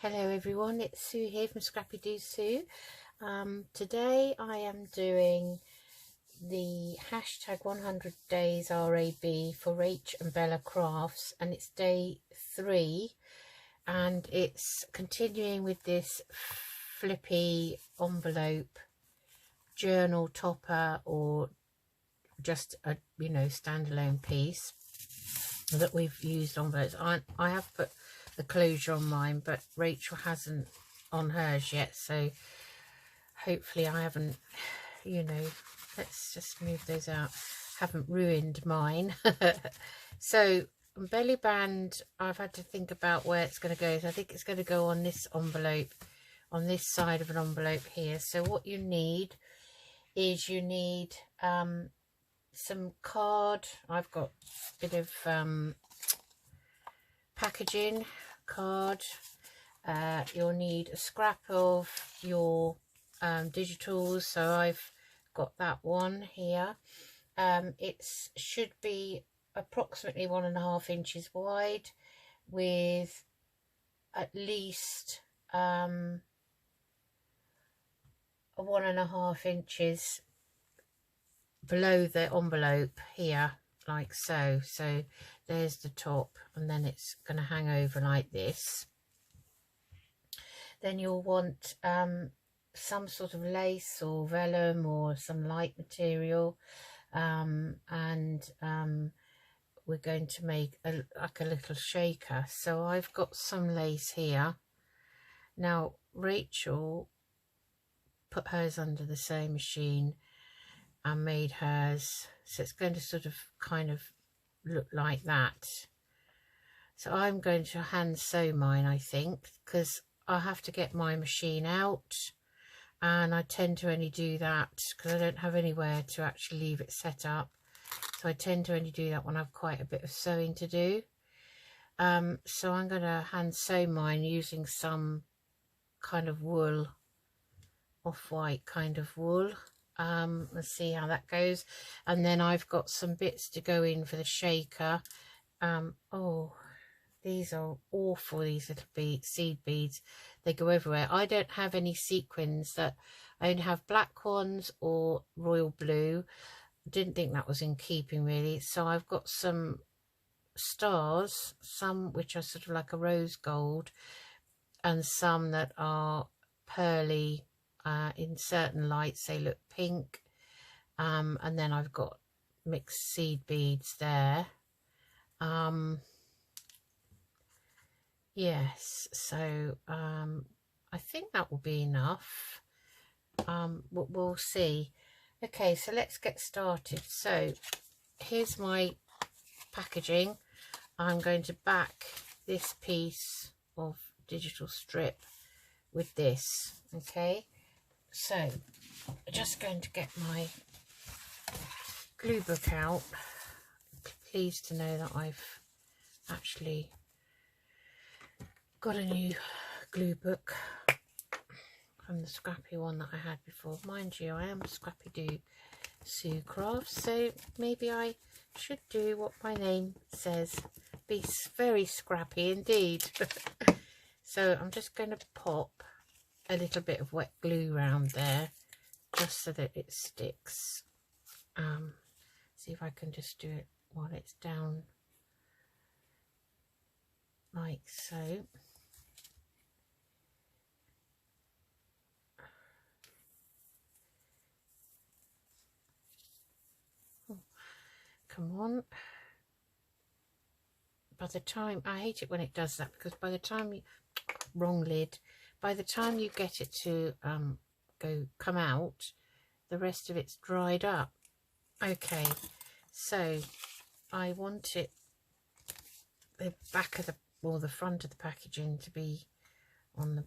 Hello everyone, it's Sue here from Scrappy Doo Sue. Today I am doing the hashtag 100 days RAB for RachandBellacrafts, and it's day 3 and it's continuing with this flippy envelope journal topper, or just a standalone piece that we've used envelopes. I have put the closure on mine, but Rachel hasn't on hers yet, so hopefully I haven't, let's just move those out, haven't ruined mine. So belly band, I've had to think about where it's going to go. So I think it's going to go on this envelope, on this side of an envelope here. So what you need is some card. I've got a bit of packaging card. You'll need a scrap of your digitals, so I've got that one here. It should be approximately 1.5 inches wide, with at least 1.5 inches below the envelope here, like so. So there's the top, and then it's going to hang over like this. Then you'll want some sort of lace or vellum or some light material, and we're going to make like a little shaker. So I've got some lace here. Now Rachel put hers under the sewing machine and made hers, so it's going to sort of kind of look like that. So I'm going to hand sew mine, I think, because I have to get my machine out, and I tend to only do that because I don't have anywhere to actually leave it set up. So I tend to only do that when I've quite a bit of sewing to do. So I'm going to hand sew mine using some kind of wool, off-white kind of wool. Let's see how that goes. And then I've got some bits to go in for the shaker. Oh, these are awful, these little seed beads. They go everywhere. I don't have any sequins. That I only have black ones or royal blue. Didn't think that was in keeping really. So I've got some stars, some which are sort of like a rose gold, and some that are pearly. In certain lights they look pink, and then I've got mixed seed beads there. Yes, so I think that will be enough. We'll see. Okay, so let's get started. So here's my packaging. I'm going to back this piece of digital strip with this. Okay, so I'm just going to get my glue book out. Pleased to know that I've actually got a new glue book from the scrappy one that I had before. Mind you, I am Scrappy Doo Sue Crafts, so maybe I should do what my name says, be very scrappy indeed. So I'm just going to pop a little bit of wet glue around there just so that it sticks. See if I can just do it while it's down like so. Oh, come on. By the time, I hate it when it does that, because by the time you, wrong lid, by the time you get it to come out, the rest of it's dried up. Okay, so I want it, the back of the, or the front of the packaging to be on the,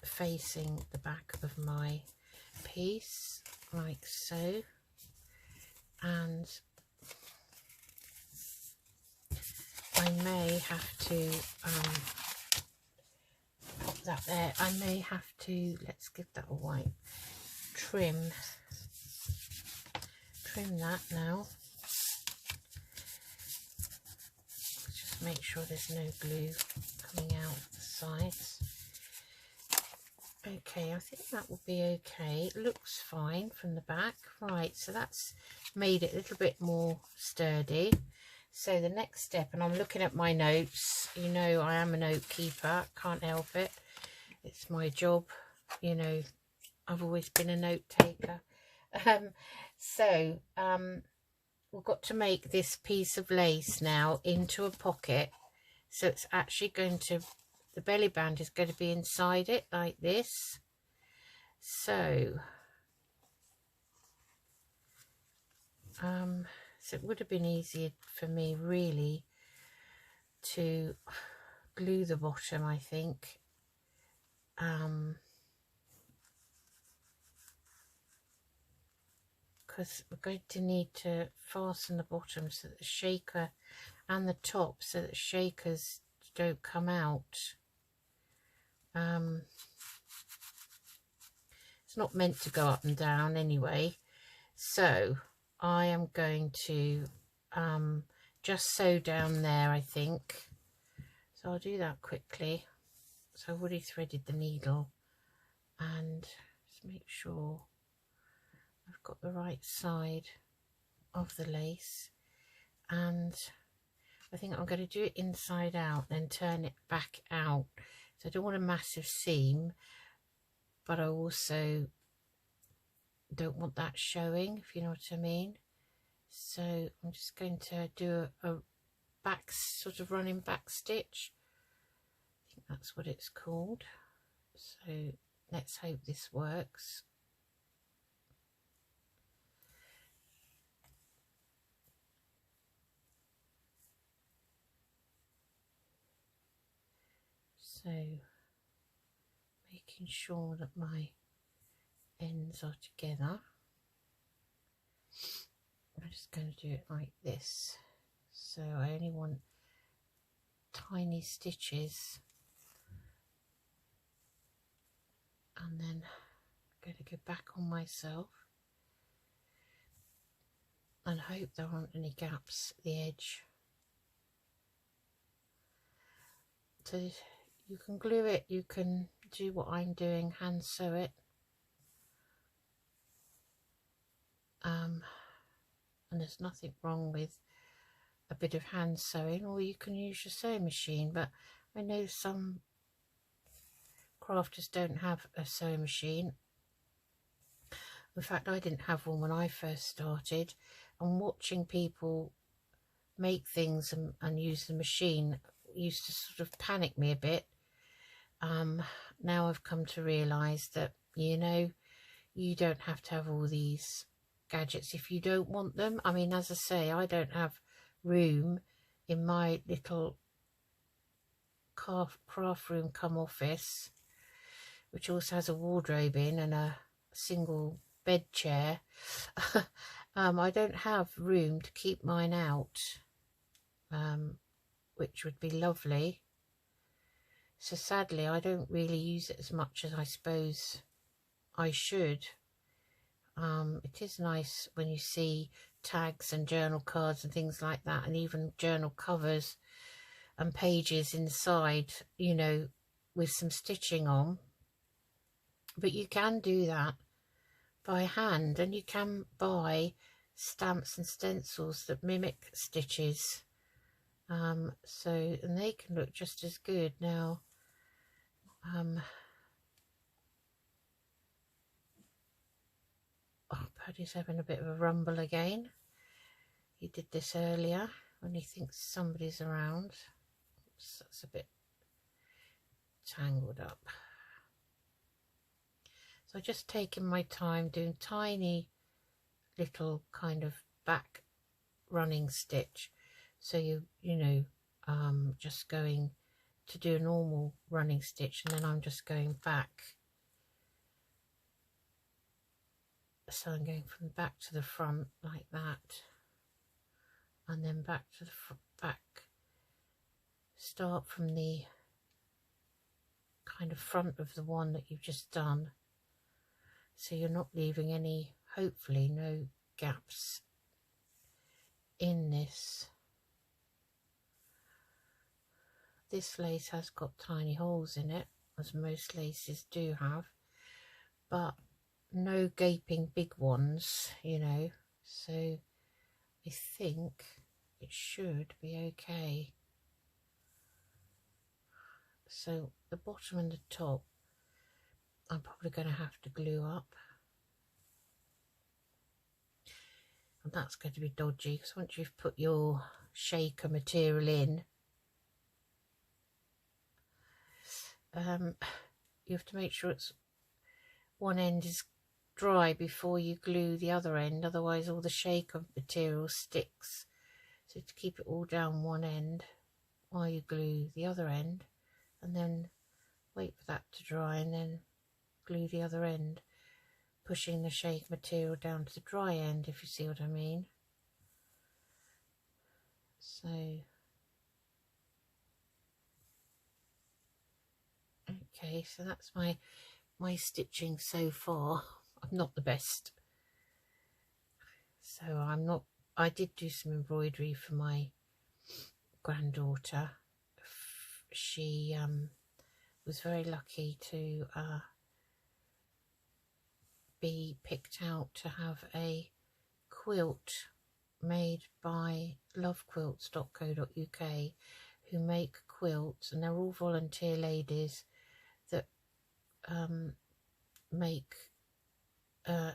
facing the back of my piece, like so. And I may have to put that there. I may have to, let's give that a wipe, trim that now. Just make sure there's no glue coming out the sides. Okay, I think that will be okay. It looks fine from the back. Right, so that's made it a little bit more sturdy. So the next step, and I'm looking at my notes, you know I am a note keeper, can't help it. It's my job, you know, I've always been a note taker. We've got to make this piece of lace now into a pocket. So it's actually going to, the belly band is going to be inside it like this. So it would have been easier for me really to glue the bottom, I think. Because we're going to need to fasten the bottom so that the shaker and the top, so that shakers don't come out. It's not meant to go up and down anyway, so I am going to just sew down there, I think. So I'll do that quickly. So I've already threaded the needle, and just make sure I've got the right side of the lace, and I think I'm going to do it inside out, then turn it back out. So I don't want a massive seam, but I also don't want that showing, if you know what I mean. So I'm just going to do a back, sort of running back stitch. I think that's what it's called. So let's hope this works. So making sure that my ends are together. I'm just going to do it like this. So I only want tiny stitches, and then I'm going to go back on myself and hope there aren't any gaps at the edge. So you can glue it, you can do what I'm doing, hand sew it. And there's nothing wrong with a bit of hand sewing, or you can use your sewing machine, but I know some crafters don't have a sewing machine. In fact, I didn't have one when I first started, and watching people make things and use the machine used to sort of panic me a bit. Now I've come to realise that, you know, you don't have to have all these gadgets if you don't want them. I mean, as I say, I don't have room in my little craft room come office, which also has a wardrobe in and a single bed chair. I don't have room to keep mine out, which would be lovely. So sadly, I don't really use it as much as I suppose I should. It is nice when you see tags and journal cards and things like that, and even journal covers and pages inside, you know, with some stitching on. But you can do that by hand, and you can buy stamps and stencils that mimic stitches. And they can look just as good. Now, oh, Paddy's having a bit of a rumble again. He did this earlier when he thinks somebody's around. Oops, that's a bit tangled up. So just taking my time doing tiny little kind of back running stitch. So you know, just going to do a normal running stitch, and then I'm just going back. So I'm going from the back to the front like that, and then back to the back. Start from the kind of front of the one that you've just done, so you're not leaving any, hopefully no gaps in this. This lace has got tiny holes in it, as most laces do have, but no gaping big ones, you know, so I think it should be okay. So the bottom and the top I'm probably going to have to glue up, and that's going to be dodgy because once you've put your shaker material in, you have to make sure it's one end is dry before you glue the other end, otherwise all the shaker material sticks. So to keep it all down one end while you glue the other end, and then wait for that to dry and then glue the other end, pushing the shake material down to the dry end, if you see what I mean. So okay, so that's my stitching so far. I'm not the best, so I did do some embroidery for my granddaughter. She was very lucky to be picked out to have a quilt made by lovequilts.co.uk, who make quilts, and they're all volunteer ladies that make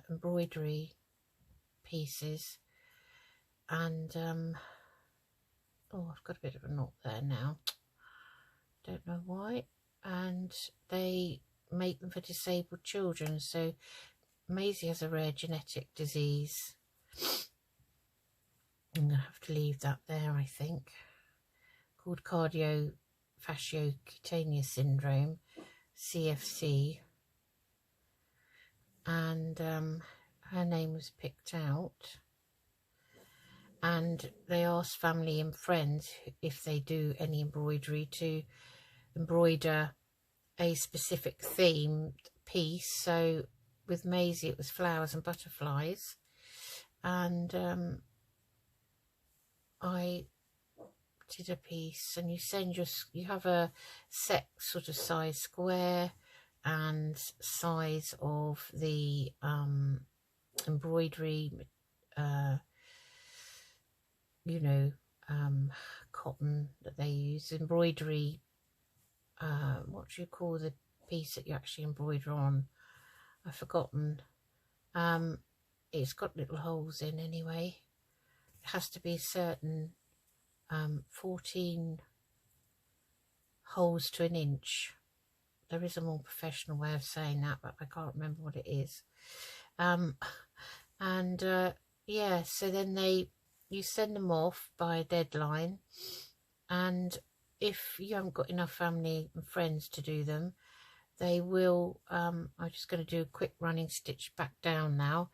embroidery pieces. And oh, I've got a bit of a knot there now, don't know why. And they make them for disabled children. So Maisie has a rare genetic disease. I'm going to have to leave that there, I think, called cardiofasciocutaneous syndrome, CFC. And her name was picked out, and they asked family and friends if they do any embroidery to embroider a specific themed piece. So with Maisie it was flowers and butterflies, and I did a piece, and you have a set sort of size square and size of the embroidery, you know, cotton that they use, embroidery, what do you call the piece that you actually embroider on? I've forgotten. It's got little holes in anyway. It has to be certain 14 holes to an inch. There is a more professional way of saying that, but I can't remember what it is. Yeah, so then you send them off by a deadline, and if you haven't got enough family and friends to do them, they will, I'm just going to do a quick running stitch back down now.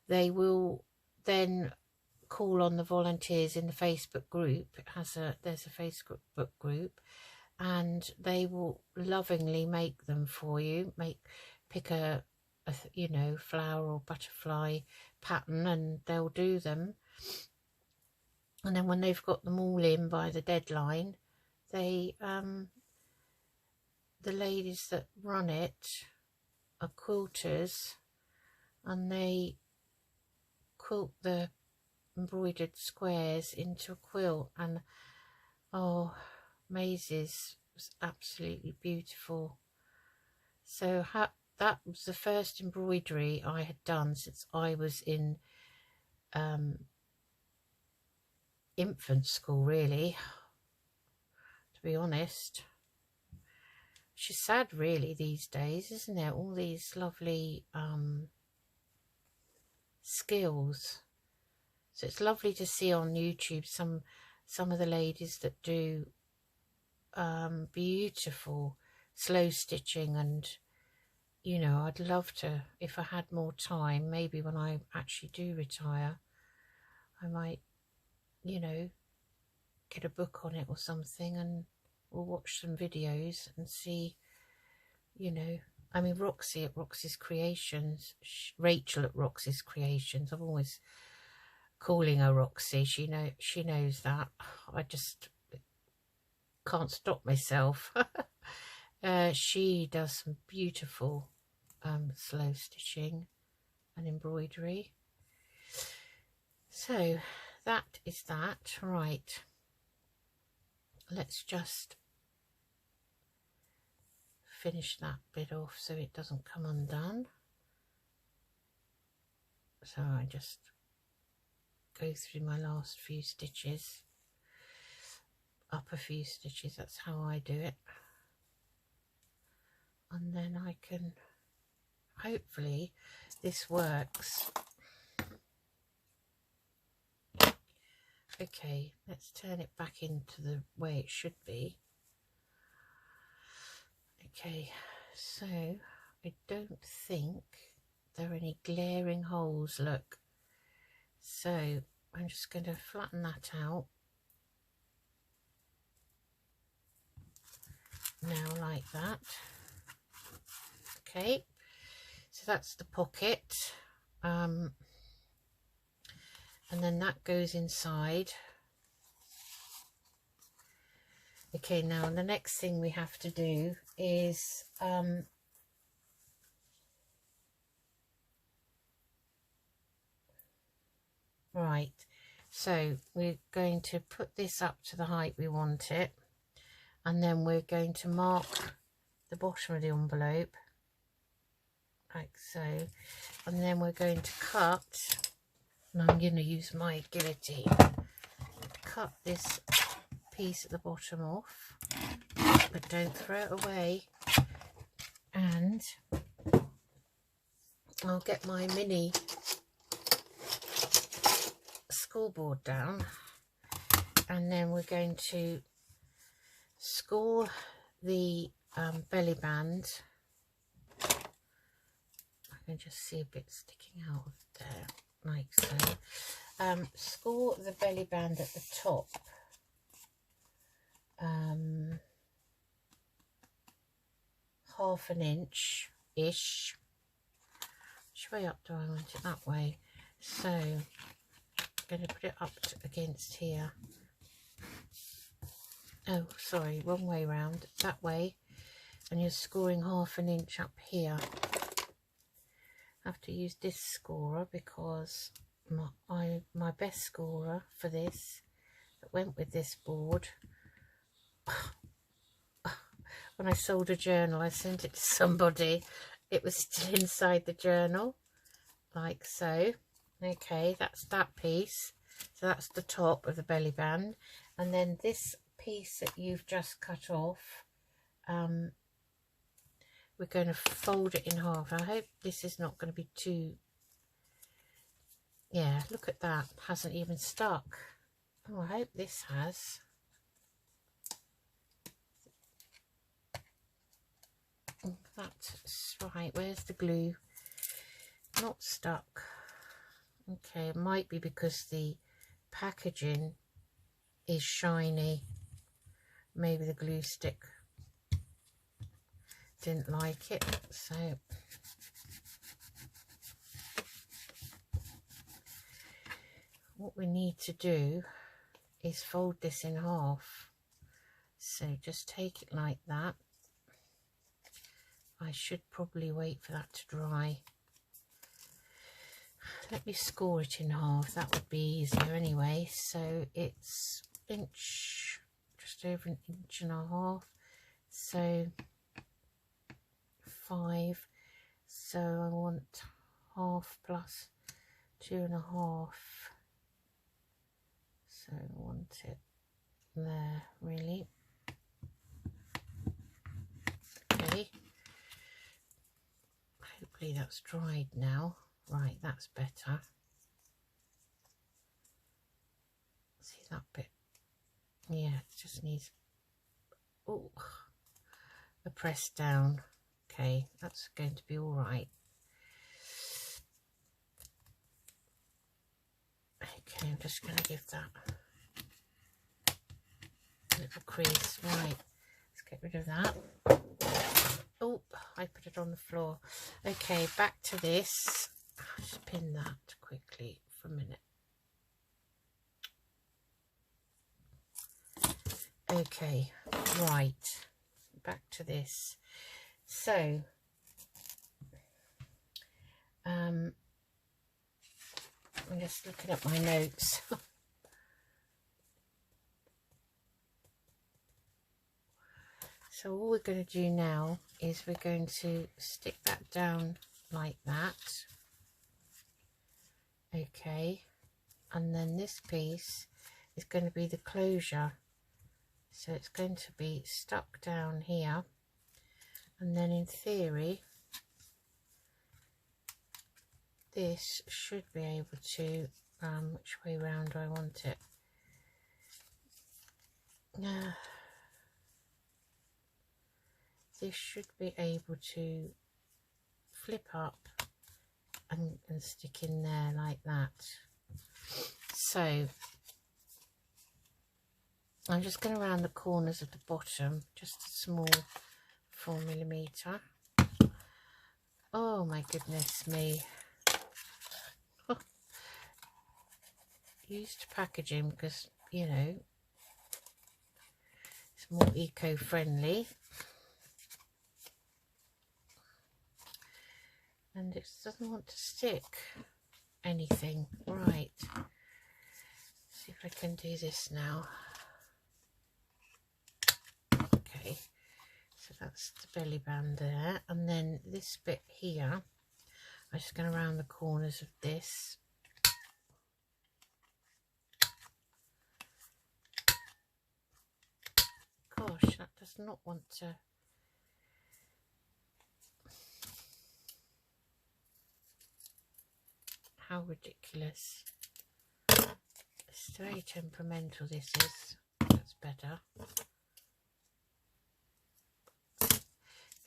They will then call on the volunteers in the Facebook group. There's a Facebook group, and they will lovingly make them for you. Pick a you know, flower or butterfly pattern, and they'll do them. And then when they've got them all in by the deadline, they the ladies that run it are quilters, and they quilt the embroidered squares into a quilt. And oh, Maisie's was absolutely beautiful. So that was the first embroidery I had done since I was in infant school, really, to be honest. Which is sad, really, these days, isn't it? All these lovely skills. So it's lovely to see on YouTube some of the ladies that do beautiful slow stitching. And you know, I'd love to, if I had more time, maybe when I actually do retire, I might, you know, get a book on it or something, and we'll watch some videos and see, you know. I mean, Roxy at Roxy's Creations, Rachel at Roxy's Creations, I'm always calling her Roxy, she knows that. I just can't stop myself. She does some beautiful slow stitching and embroidery. So that is that. Right, let's just finish that bit off so it doesn't come undone. So I just go through my last few stitches, up a few stitches, that's how I do it, and then I can, hopefully this works. Okay, let's turn it back into the way it should be. Okay, so I don't think there are any glaring holes, look. So I'm just going to flatten that out now like that. Okay, so that's the pocket, and then that goes inside. Okay, now the next thing we have to do is right, so we're going to put this up to the height we want it, and then we're going to mark the bottom of the envelope like so, and then we're going to cut, and I'm going to use my guillotine, cut this piece at the bottom off, but don't throw it away. And I'll get my mini scoreboard down, and then we're going to score the belly band. I can just see a bit sticking out of there like so. Score the belly band at the top, half an inch ish. Which way up do I want it? That way. So I'm going to put it up against here. Oh, sorry, wrong way round, that way. And you're scoring half an inch up here. I have to use this scorer because my best scorer for this that went with this board, when I sold a journal, I sent it to somebody, it was still inside the journal like so. Okay, that's that piece, so that's the top of the belly band, and then this piece that you've just cut off, we're going to fold it in half. I hope this is not going to be too, yeah, look at that, hasn't even stuck. Oh, I hope this has. That's right, where's the glue? Not stuck. Okay, it might be because the packaging is shiny. Maybe the glue stick didn't like it. So what we need to do is fold this in half. So just take it like that. I should probably wait for that to dry. Let me score it in half, that would be easier anyway. So it's inch, just over an inch and a half, so 5. So I want half plus 2.5, so I want it there really. Okay, hopefully that's dried now. Right, that's better. See that bit? Yeah, it just needs a press down. Okay, that's going to be all right. Okay, I'm just going to give that a little crease. Right, let's get rid of that. Oh, I put it on the floor. Okay, back to this. I'll just pin that quickly for a minute. Okay, right, back to this. So I'm just looking at my notes. So all we're going to do now is we're going to stick that down like that. Okay, and then this piece is going to be the closure. So it's going to be stuck down here, and then in theory this should be able to, which way round do I want it? This should be able to flip up and stick in there like that. So I'm just going to round the corners of the bottom, just a small 4mm. Oh my goodness me. Used packaging because, you know, it's more eco-friendly. And it doesn't want to stick anything. Right. See if I can do this now. Okay. So that's the belly band there. And then this bit here, I'm just going to round the corners of this. Gosh, that does not want to. How ridiculous. It's very temperamental, this is. That's better.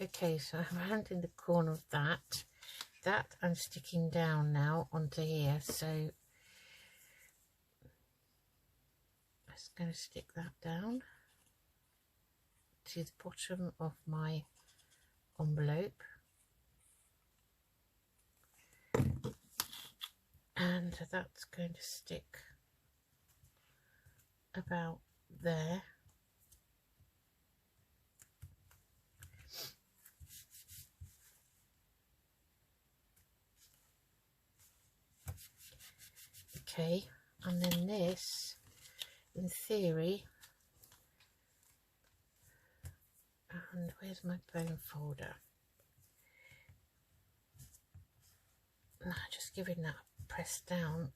Okay, so I'm rounding the corner of that. That I'm sticking down now onto here. So I'm just going to stick that down to the bottom of my envelope. And that's going to stick about there. Okay, and then this, in theory, and where's my bone folder? Just giving that a press down.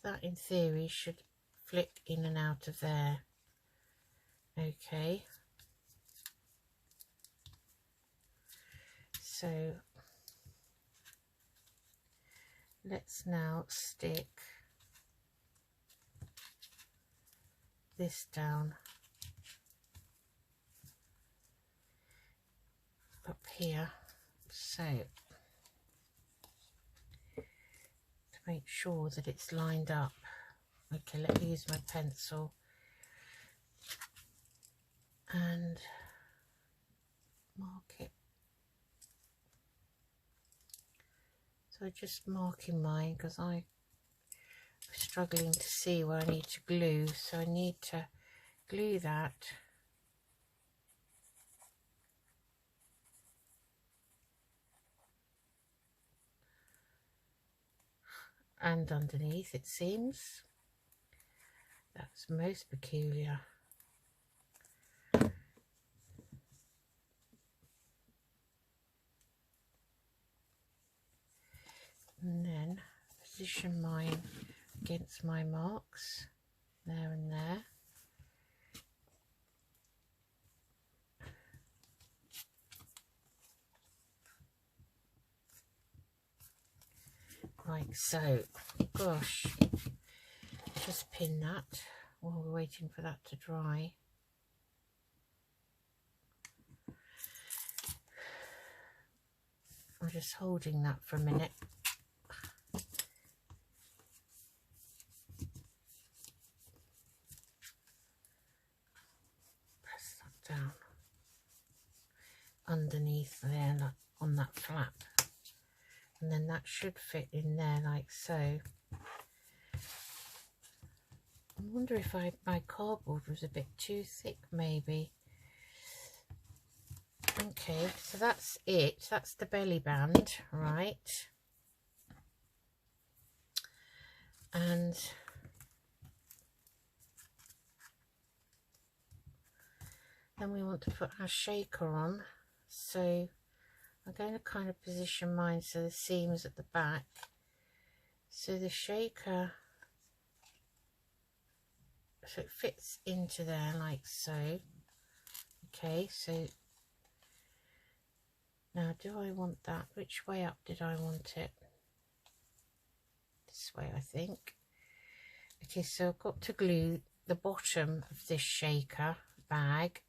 That in theory should flick in and out of there. Okay. So let's now stick this down up here, so to make sure that it's lined up. Okay, let me use my pencil and mark it. So just marking mine because I'm struggling to see where I need to glue, so I need to glue that and underneath, it seems. That's most peculiar. And then position mine against my marks, there and there. Like so. Gosh, just pin that while we're waiting for that to dry. I'm just holding that for a minute. Press that down underneath there on that flap, and then that should fit in there like so. I wonder if my cardboard was a bit too thick, maybe. Okay, so that's it. That's the belly band, right? And then we want to put our shaker on. So I'm going to kind of position mine so the seam is at the back. So the shaker, so it fits into there like so. Okay, so now do I want that? Which way up did I want it? This way, I think. Okay, so I've got to glue the bottom of this shaker bag.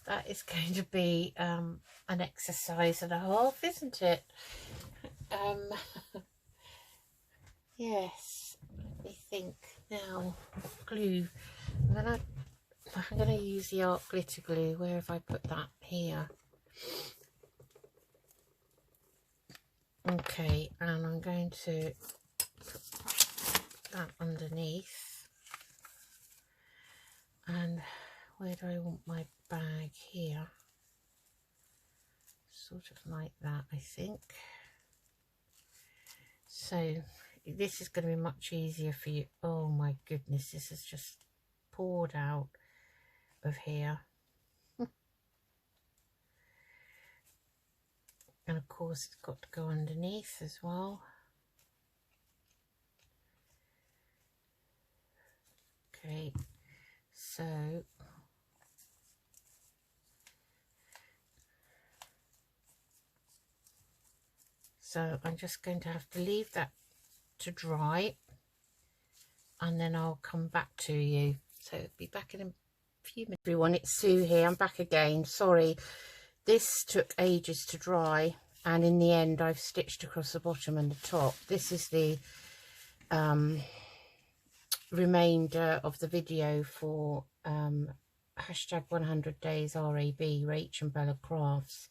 That is going to be an exercise and a half, isn't it? Yes, let me think now. Glue. I'm gonna use the art glitter glue. Where have I put that? Here. Okay, and I'm going to put that underneath. And where do I want my bag? Here. Sort of like that, I think. So this is going to be much easier for you. Oh my goodness, this has just poured out of here. And of course it's got to go underneath as well. Okay, so I'm just going to have to leave that to dry, and then I'll come back to you. So I'll be back in a few minutes. Everyone, it's Sue here. I'm back again. Sorry, this took ages to dry, and in the end I've stitched across the bottom and the top. This is the remainder of the video for hashtag 100 days RAB, RachandBellacrafts,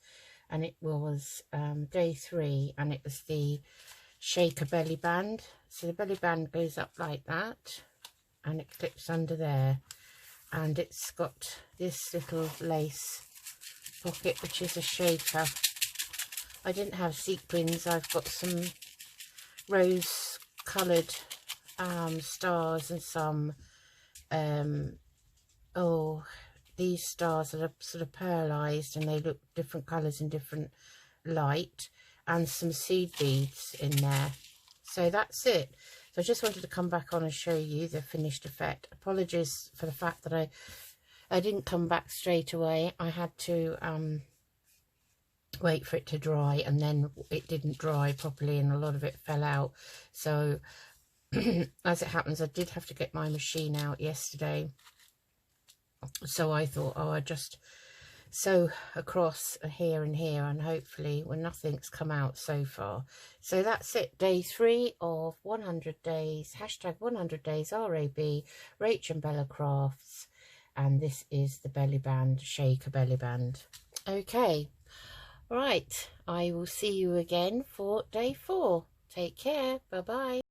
and it was day 3, and it was the shaker belly band. So the belly band goes up like that, and it clips under there, and it's got this little lace pocket, which is a shaker. I didn't have sequins. I've got some rose coloured stars and some these stars that are sort of pearlized, and they look different colours in different light, and some seed beads in there. So that's it. So I just wanted to come back on and show you the finished effect. Apologies for the fact that I didn't come back straight away. I had to wait for it to dry, and then it didn't dry properly and a lot of it fell out. So as it happens, I did have to get my machine out yesterday. So I thought, oh, I just sew across here and here, and hopefully, well, nothing's come out so far. So that's it, day 3 of 100 days, hashtag 100 days RAB, RachandBellacrafts, and this is the belly band, shaker belly band. Okay, right, I will see you again for day 4. Take care, bye bye.